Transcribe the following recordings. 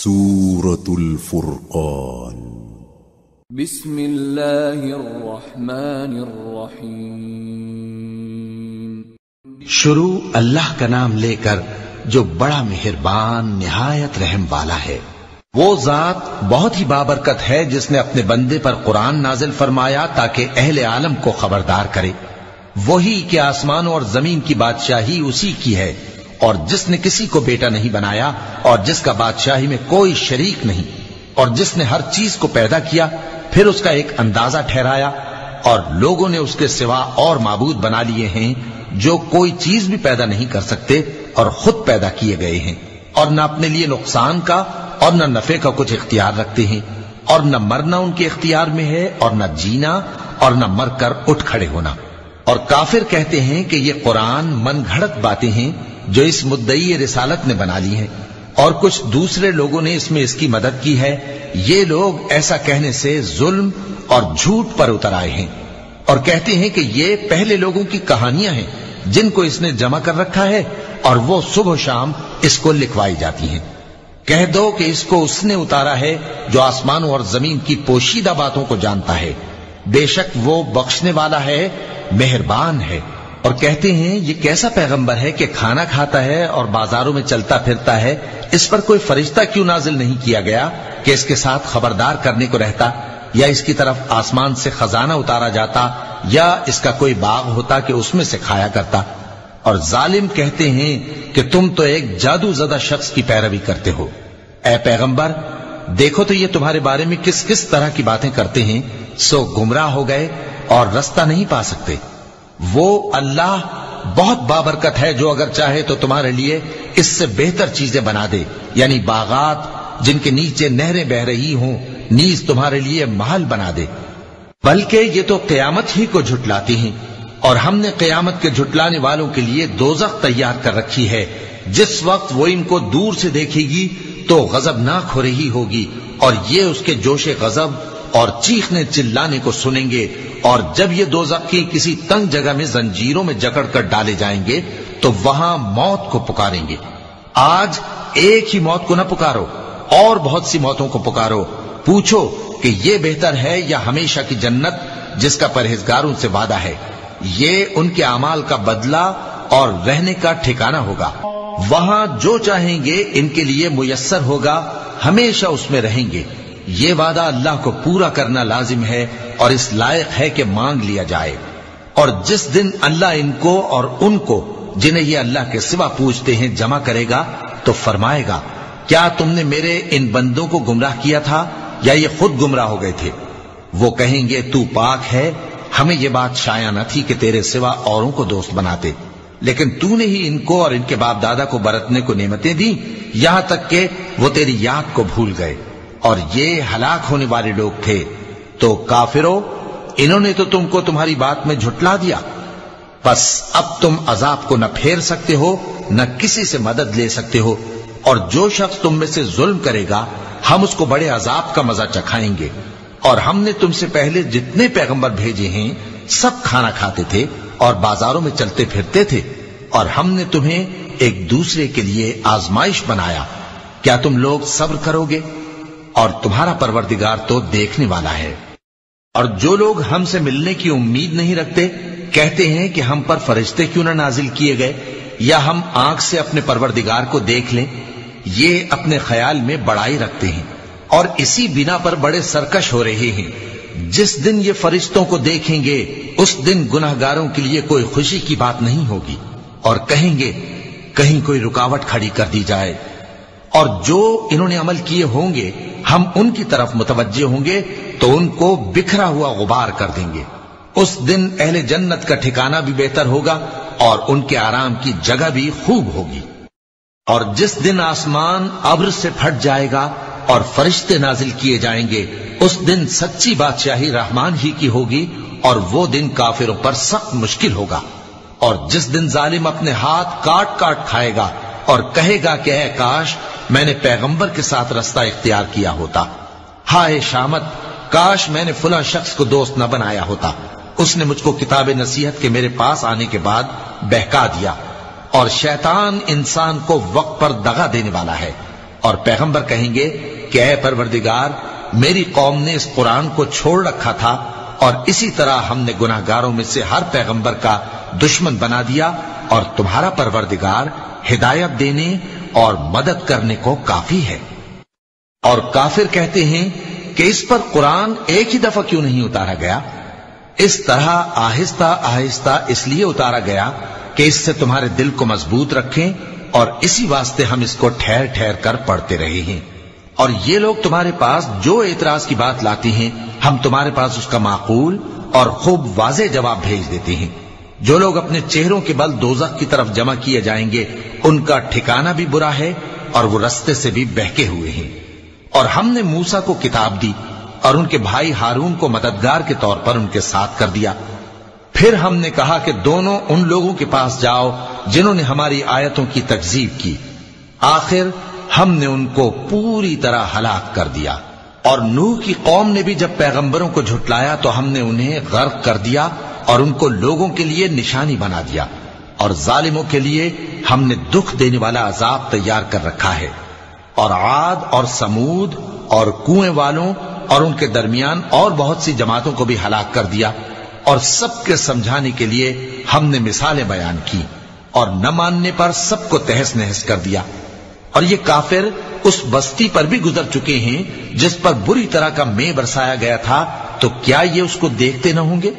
سورة الفرقان بسم اللہ الرحمن الرحیم شروع اللہ کا نام لے کر جو بڑا مہربان نہایت رحم والا ہے۔ وہ ذات بہت ہی بابرکت ہے جس نے اپنے بندے پر قرآن نازل فرمایا تاکہ اہل عالم کو خبردار کرے۔ وہی کہ آسمانوں اور زمین کی بادشاہی اسی کی ہے، اور جس نے کسی کو بیٹا نہیں بنایا اور جس کا بادشاہی میں کوئی شریک نہیں، اور جس نے ہر چیز کو پیدا کیا پھر اس کا ایک اندازہ ٹھہرایا، اور لوگوں نے اس کے سوا اور معبود بنا لیے ہیں جو کوئی چیز بھی پیدا نہیں کر سکتے اور خود پیدا کیے گئے ہیں، اور نہ اپنے لیے نقصان کا اور نہ نفع کا کچھ اختیار رکھتے ہیں، اور نہ مرنا ان کے اختیار میں ہے اور نہ جینا اور نہ مر کر اٹھ کھڑے ہونا۔ اور کافر کہتے ہیں کہ یہ قرآن من گھڑت باتیں ہیں جو اس مدعی رسالت نے بنا لی ہیں، اور کچھ دوسرے لوگوں نے اس میں اس کی مدد کی ہے۔ یہ لوگ ایسا کہنے سے ظلم اور جھوٹ پر اتر آئے ہیں، اور کہتے ہیں کہ یہ پہلے لوگوں کی کہانیاں ہیں جن کو اس نے جمع کر رکھا ہے اور وہ صبح و شام اس کو لکھوائی جاتی ہیں۔ کہہ دو کہ اس کو اس نے اتارا ہے جو آسمانوں اور زمین کی پوشیدہ باتوں کو جانتا ہے، بے شک وہ بخشنے والا ہے، مہربان ہے۔ اور کہتے ہیں یہ کیسا پیغمبر ہے کہ کھانا کھاتا ہے اور بازاروں میں چلتا پھرتا ہے، اس پر کوئی فرشتہ کیوں نازل نہیں کیا گیا کہ اس کے ساتھ خبردار کرنے کو رہتا، یا اس کی طرف آسمان سے خزانہ اتارا جاتا، یا اس کا کوئی باغ ہوتا کہ اس میں سے کھایا کرتا۔ اور ظالم کہتے ہیں کہ تم تو ایک جادو زدہ شخص کی پیروی کرتے ہو۔ اے پیغمبر دیکھو تو یہ تمہارے بارے میں کس کس طرح کی باتیں کرتے ہیں، سو گمراہ ہو گئے اور رستہ نہیں پا سکتے۔ وہ اللہ بہت بابرکت ہے جو اگر چاہے تو تمہارے لیے اس سے بہتر چیزیں بنا دے، یعنی باغات جن کے نیچے نہریں بہ رہی ہوں، نیز تمہارے لیے محل بنا دے۔ بلکہ یہ تو قیامت ہی کو جھٹلاتی ہیں، اور ہم نے قیامت کے جھٹلانے والوں کے لیے دوزخ تیار کر رکھی ہے، جس وقت وہ ان کو دور سے دیکھے گی تو غضبناک ہو رہی ہوگی، اور یہ اس کے جوش غضب اور چیخنے چلانے کو سنیں گے۔ اور جب یہ دوزخ کی کسی تنگ جگہ میں زنجیروں میں جکڑ کر ڈالے جائیں گے تو وہاں موت کو پکاریں گے۔ آج ایک ہی موت کو نہ پکارو، اور بہت سی موتوں کو پکارو، پوچھو کہ یہ بہتر ہے یا ہمیشہ کی جنت جس کا پرہیزگاروں سے وعدہ ہے۔ یہ ان کے اعمال کا بدلہ اور رہنے کا ٹھکانہ ہوگا، وہاں جو چاہیں گے ان کے لیے میسر ہوگا، ہمیشہ اس میں رہیں گے۔ یہ وعدہ اللہ کو پورا کرنا لازم ہے اور اس لائق ہے کہ مانگ لیا جائے۔ اور جس دن اللہ ان کو اور ان کو جنہیں یہ اللہ کے سوا پوچھتے ہیں جمع کرے گا تو فرمائے گا، کیا تم نے میرے ان بندوں کو گمراہ کیا تھا یا یہ خود گمراہ ہو گئے تھے؟ وہ کہیں گے تو پاک ہے، ہمیں یہ بات شایع نہ تھی کہ تیرے سوا اوروں کو دوست بناتے، لیکن تو نے ہی ان کو اور ان کے باپ دادا کو برتنے کو نعمتیں دی، یہاں تک کہ وہ تیری یاد کو بھول گئے، اور یہ ہلاک ہونے والے لوگ تھے۔ تو کافرو، انہوں نے تو تم کو تمہاری بات میں جھٹلا دیا، بس اب تم عذاب کو نہ پھیر سکتے ہو نہ کسی سے مدد لے سکتے ہو، اور جو شخص تم میں سے ظلم کرے گا ہم اس کو بڑے عذاب کا مزہ چکھائیں گے۔ اور ہم نے تم سے پہلے جتنے پیغمبر بھیجے ہیں سب کھانا کھاتے تھے اور بازاروں میں چلتے پھرتے تھے، اور ہم نے تمہیں ایک دوسرے کے لیے آزمائش بنایا، کیا تم لوگ صبر کرو گے؟ اور تمہارا پروردگار تو دیکھنے والا ہے۔ اور جو لوگ ہم سے ملنے کی امید نہیں رکھتے کہتے ہیں کہ ہم پر فرشتے کیوں نہ نازل کیے گئے، یا ہم آنکھ سے اپنے پروردگار کو دیکھ لیں۔ یہ اپنے خیال میں بڑائی رکھتے ہیں اور اسی بنا پر بڑے سرکش ہو رہے ہیں۔ جس دن یہ فرشتوں کو دیکھیں گے اس دن گناہگاروں کے لیے کوئی خوشی کی بات نہیں ہوگی، اور کہیں گے کہیں کوئی رکاوٹ کھڑی کر دی جائے۔ اور جو انہوں نے عمل کیے ہوں گے ہم ان کی طرف متوجہ ہوں گے تو ان کو بکھرا ہوا غبار کر دیں گے۔ اس دن اہل جنت کا ٹھکانہ بھی بہتر ہوگا اور ان کے آرام کی جگہ بھی خوب ہوگی۔ اور جس دن آسمان ابر سے پھٹ جائے گا اور فرشتے نازل کیے جائیں گے اس دن سچی بادشاہی رحمان ہی کی ہوگی، اور وہ دن کافروں پر سخت مشکل ہوگا۔ اور جس دن ظالم اپنے ہاتھ کاٹ کاٹ کھائے گا اور کہے گا کہ اے کاش میں نے پیغمبر کے ساتھ رستہ اختیار کیا ہوتا، ہائے شامت کاش میں نے فلاں شخص کو دوست نہ بنایا ہوتا، اس نے مجھ کو کتاب نصیحت کے میرے پاس آنے کے بعد بہکا دیا۔ اور شیطان انسان کو وقت پر دغا دینے والا ہے، اور پیغمبر کہیں گے کہ اے پروردگار، میری قوم نے اس قرآن کو چھوڑ رکھا تھا اور اسی طرح ہم نے گناہگاروں میں سے ہر پیغمبر کا دشمن بنا دیا، اور تمہارا پروردگار ہدایت دینے اور مدد کرنے کو کافی ہے۔ اور کافر کہتے ہیں کہ اس پر قرآن ایک ہی دفعہ کیوں نہیں اتارا گیا؟ اس طرح آہستہ آہستہ اس لیے اتارا گیا کہ اس سے تمہارے دل کو مضبوط رکھیں، اور اسی واسطے ہم اس کو ٹھہر ٹھہر کر پڑھتے رہے ہیں۔ اور یہ لوگ تمہارے پاس جو اعتراض کی بات لاتی ہیں، ہم تمہارے پاس اس کا معقول اور خوب واضح جواب بھیج دیتے ہیں۔ جو لوگ اپنے چہروں کے بل دوزخ کی طرف جمع کیے جائیں گے، ان کا ٹھکانہ بھی برا ہے اور وہ رستے سے بھی بہکے ہوئے ہیں۔ اور ہم نے موسیٰ کو کتاب دی اور ان کے بھائی ہارون کو مددگار کے طور پر ان کے ساتھ کر دیا۔ پھر ہم نے کہا کہ دونوں ان لوگوں کے پاس جاؤ جنہوں نے ہماری آیتوں کی تکذیب کی، آخر ہم نے ان کو پوری طرح ہلاک کر دیا۔ اور نوح کی قوم نے بھی جب پیغمبروں کو جھٹلایا تو ہم نے انہیں غرق کر دیا اور ان کو لوگوں کے لیے نشانی بنا دیا، اور ظالموں کے لیے ہم نے دکھ دینے والا عذاب تیار کر رکھا ہے۔ اور عاد اور سمود اور کنویں والوں اور ان کے درمیان اور بہت سی جماعتوں کو بھی ہلاک کر دیا، اور سب کے سمجھانے کے لیے ہم نے مثالیں بیان کی، اور نہ ماننے پر سب کو تہس نہس کر دیا۔ اور یہ کافر اس بستی پر بھی گزر چکے ہیں جس پر بری طرح کا مے برسایا گیا تھا، تو کیا یہ اس کو دیکھتے نہ ہوں گے؟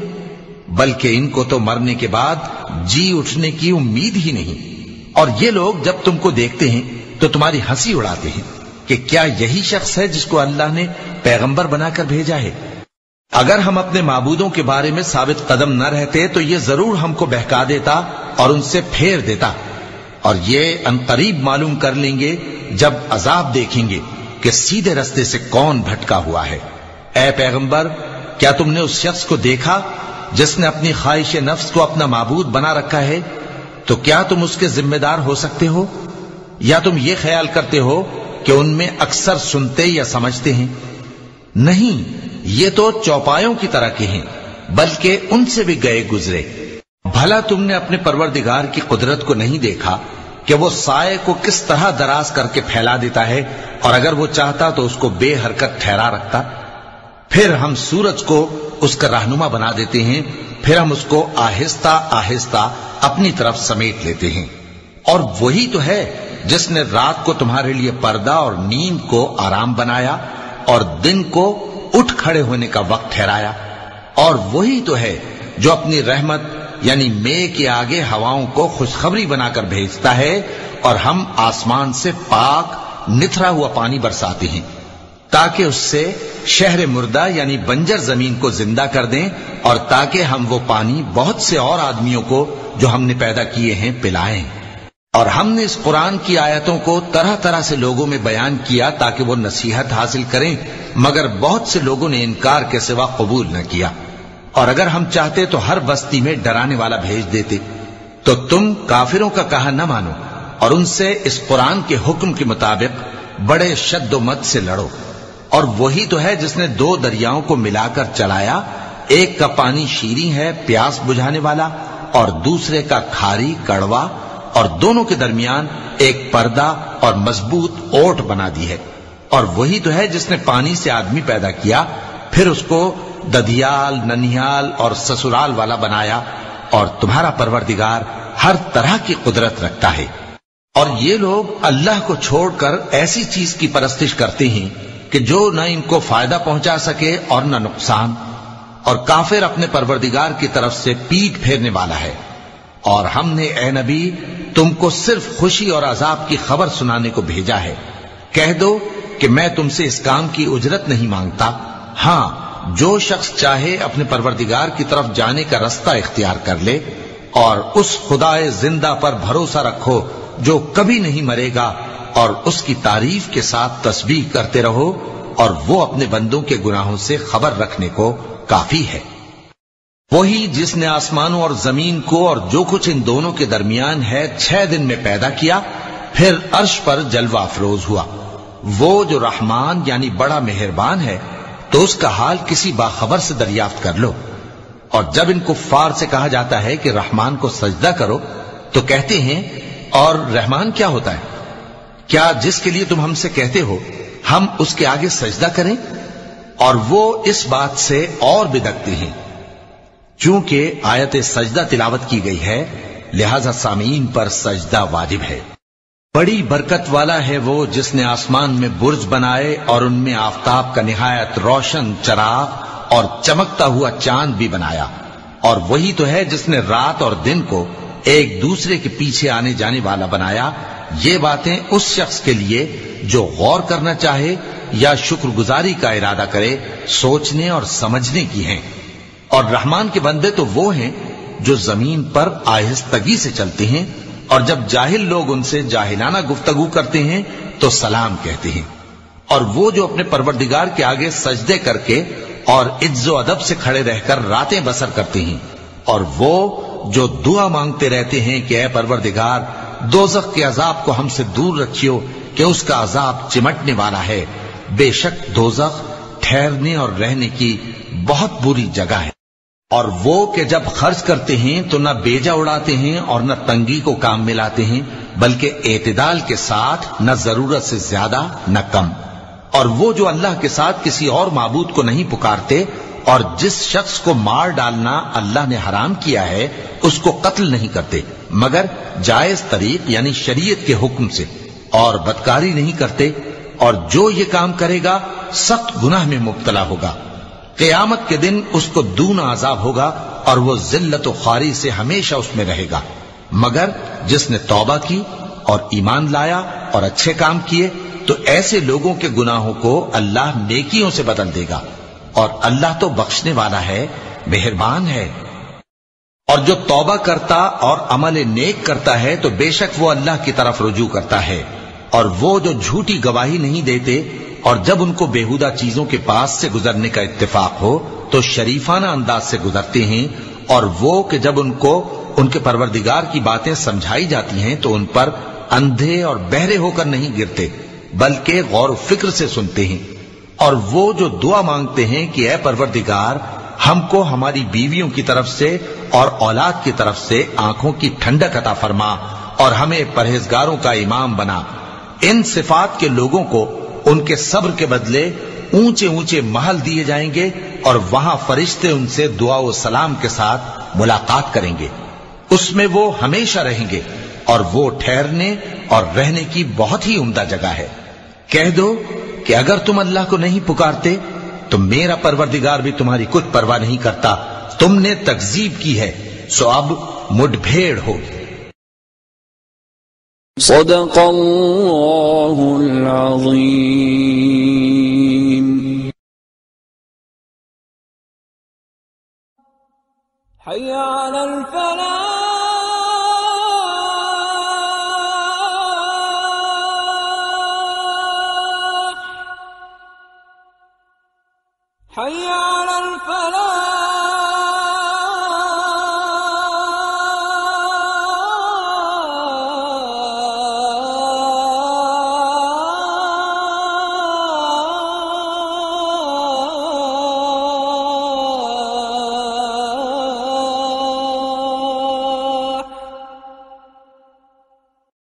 بلکہ ان کو تو مرنے کے بعد جی اٹھنے کی امید ہی نہیں۔ اور یہ لوگ جب تم کو دیکھتے ہیں تو تمہاری ہنسی اڑاتے ہیں کہ کیا یہی شخص ہے جس کو اللہ نے پیغمبر بنا کر بھیجا ہے؟ اگر ہم اپنے معبودوں کے بارے میں ثابت قدم نہ رہتے تو یہ ضرور ہم کو بہکا دیتا اور ان سے پھیر دیتا، اور یہ عنقریب معلوم کر لیں گے جب عذاب دیکھیں گے کہ سیدھے رستے سے کون بھٹکا ہوا ہے۔ اے پیغمبر، کیا تم نے اس شخص کو دیکھا جس نے اپنی خواہش نفس کو اپنا معبود بنا رکھا ہے؟ تو کیا تم اس کے ذمہ دار ہو سکتے ہو؟ یا تم یہ خیال کرتے ہو کہ ان میں اکثر سنتے یا سمجھتے ہیں؟ نہیں، یہ تو چوپایوں کی طرح کے ہیں، بلکہ ان سے بھی گئے گزرے۔ بھلا تم نے اپنے پروردگار کی قدرت کو نہیں دیکھا کہ وہ سائے کو کس طرح دراز کر کے پھیلا دیتا ہے، اور اگر وہ چاہتا تو اس کو بے حرکت ٹھہرا رکھتا؟ پھر ہم سورج کو اس کا رہنما بنا دیتے ہیں، پھر ہم اس کو آہستہ آہستہ اپنی طرف سمیٹ لیتے ہیں۔ اور وہی تو ہے جس نے رات کو تمہارے لیے پردہ اور نیند کو آرام بنایا اور دن کو اٹھ کھڑے ہونے کا وقت ٹھہرایا۔ اور وہی تو ہے جو اپنی رحمت یعنی مے کے آگے ہواؤں کو خوشخبری بنا کر بھیجتا ہے، اور ہم آسمان سے پاک نتھرا ہوا پانی برساتے ہیں تاکہ اس سے شہر مردہ یعنی بنجر زمین کو زندہ کر دیں، اور تاکہ ہم وہ پانی بہت سے اور آدمیوں کو جو ہم نے پیدا کیے ہیں پلائیں۔ اور ہم نے اس قرآن کی آیتوں کو طرح طرح سے لوگوں میں بیان کیا تاکہ وہ نصیحت حاصل کریں، مگر بہت سے لوگوں نے انکار کے سوا قبول نہ کیا۔ اور اگر ہم چاہتے تو ہر بستی میں ڈرانے والا بھیج دیتے، تو تم کافروں کا کہا نہ مانو اور ان سے اس قرآن کے حکم کے مطابق بڑے شد و مت سے لڑو۔ اور وہی تو ہے جس نے دو دریاؤں کو ملا کر چلایا، ایک کا پانی شیریں ہے پیاس بجھانے والا، اور دوسرے کا کھاری کڑوا، اور دونوں کے درمیان ایک پردہ اور مضبوط اوٹ بنا دی ہے۔ اور وہی تو ہے جس نے پانی سے آدمی پیدا کیا، پھر اس کو ددیال، ننیال اور سسرال والا بنایا، اور تمہارا پروردگار ہر طرح کی قدرت رکھتا ہے۔ اور یہ لوگ اللہ کو چھوڑ کر ایسی چیز کی پرستش کرتے ہیں کہ جو نہ ان کو فائدہ پہنچا سکے اور نہ نقصان، اور کافر اپنے پروردگار کی طرف سے پیٹ پھیرنے والا ہے۔ اور ہم نے اے نبی تم کو صرف خوشی اور عذاب کی خبر سنانے کو بھیجا ہے۔ کہہ دو کہ میں تم سے اس کام کی اجرت نہیں مانگتا، ہاں جو شخص چاہے اپنے پروردگار کی طرف جانے کا رستہ اختیار کر لے، اور اس خدائے زندہ پر بھروسہ رکھو جو کبھی نہیں مرے گا، اور اس کی تعریف کے ساتھ تسبیح کرتے رہو، اور وہ اپنے بندوں کے گناہوں سے خبر رکھنے کو کافی ہے۔ وہی جس نے آسمانوں اور زمین کو اور جو کچھ ان دونوں کے درمیان ہے 6 دن میں پیدا کیا، پھر عرش پر جلوہ افروز ہوا۔ وہ جو رحمان یعنی بڑا مہربان ہے، تو اس کا حال کسی باخبر سے دریافت کر لو۔ اور جب ان کفار سے کہا جاتا ہے کہ رحمان کو سجدہ کرو، تو کہتے ہیں اور رحمان کیا ہوتا ہے؟ کیا جس کے لیے تم ہم سے کہتے ہو ہم اس کے آگے سجدہ کریں؟ اور وہ اس بات سے اور بدکتے ہیں۔ چونکہ آیت سجدہ تلاوت کی گئی ہے لہذا سامعین پر سجدہ واجب ہے۔ بڑی برکت والا ہے وہ جس نے آسمان میں برج بنائے اور ان میں آفتاب کا نہایت روشن چراغ اور چمکتا ہوا چاند بھی بنایا، اور وہی تو ہے جس نے رات اور دن کو ایک دوسرے کے پیچھے آنے جانے والا بنایا۔ یہ باتیں اس شخص کے لیے جو غور کرنا چاہے یا شکر گزاری کا ارادہ کرے سوچنے اور سمجھنے کی ہیں۔ اور رحمان کے بندے تو وہ ہیں جو زمین پر آہستگی سے چلتے ہیں، اور جب جاہل لوگ ان سے جاہلانہ گفتگو کرتے ہیں تو سلام کہتے ہیں۔ اور وہ جو اپنے پروردگار کے آگے سجدے کر کے اور عز و ادب سے کھڑے رہ کر راتیں بسر کرتے ہیں، اور وہ جو دعا مانگتے رہتے ہیں کہ اے پروردگار دوزخ کے عذاب کو ہم سے دور رکھیو کہ اس کا عذاب چمٹنے والا ہے۔ بے شک دوزخ ٹھہرنے اور رہنے کی بہت بری جگہ ہے۔ اور وہ کہ جب خرچ کرتے ہیں تو نہ بیجا اڑاتے ہیں اور نہ تنگی کو کام میں لاتے ہیں، بلکہ اعتدال کے ساتھ، نہ ضرورت سے زیادہ نہ کم۔ اور وہ جو اللہ کے ساتھ کسی اور معبود کو نہیں پکارتے، اور جس شخص کو مار ڈالنا اللہ نے حرام کیا ہے اس کو قتل نہیں کرتے مگر جائز طریق یعنی شریعت کے حکم سے، اور بدکاری نہیں کرتے، اور جو یہ کام کرے گا سخت گناہ میں مبتلا ہوگا۔ قیامت کے دن اس کو دونا عذاب ہوگا اور وہ ذلت و خواری سے ہمیشہ اس میں رہے گا، مگر جس نے توبہ کی اور ایمان لایا اور اچھے کام کیے تو ایسے لوگوں کے گناہوں کو اللہ نیکیوں سے بدل دے گا، اور اللہ تو بخشنے والا ہے، مہربان ہے۔ اور جو توبہ کرتا اور عمل نیک کرتا ہے تو بے شک وہ اللہ کی طرف رجوع کرتا ہے۔ اور وہ جو جھوٹی گواہی نہیں دیتے اور جب ان کو بےہودہ چیزوں کے پاس سے گزرنے کا اتفاق ہو تو شریفانہ انداز سے گزرتے ہیں، اور وہ کہ جب ان کو ان کے پروردگار کی باتیں سمجھائی جاتی ہیں تو ان پر اندھے اور بہرے ہو کر نہیں گرتے بلکہ غور و فکر سے سنتے ہیں۔ اور وہ جو دعا مانگتے ہیں کہ اے پروردگار ہم کو ہماری بیویوں کی طرف سے اور اولاد کی طرف سے آنکھوں کی ٹھنڈک عطا فرما اور ہمیں پرہیزگاروں کا امام بنا، ان صفات کے لوگوں کو ان کے صبر کے بدلے اونچے اونچے محل دیے جائیں گے، اور وہاں فرشتے ان سے دعا و سلام کے ساتھ ملاقات کریں گے، اس میں وہ ہمیشہ رہیں گے، اور وہ ٹھہرنے اور رہنے کی بہت ہی عمدہ جگہ ہے۔ کہہ دو کہ اگر تم اللہ کو نہیں پکارتے تو میرا پروردگار بھی تمہاری کچھ پرواہ نہیں کرتا، تم نے تکذیب کی ہے سو اب مڈ بھیڑ ہوگی۔ صدق اللہ العظیم۔ حی علی الفلاح، حی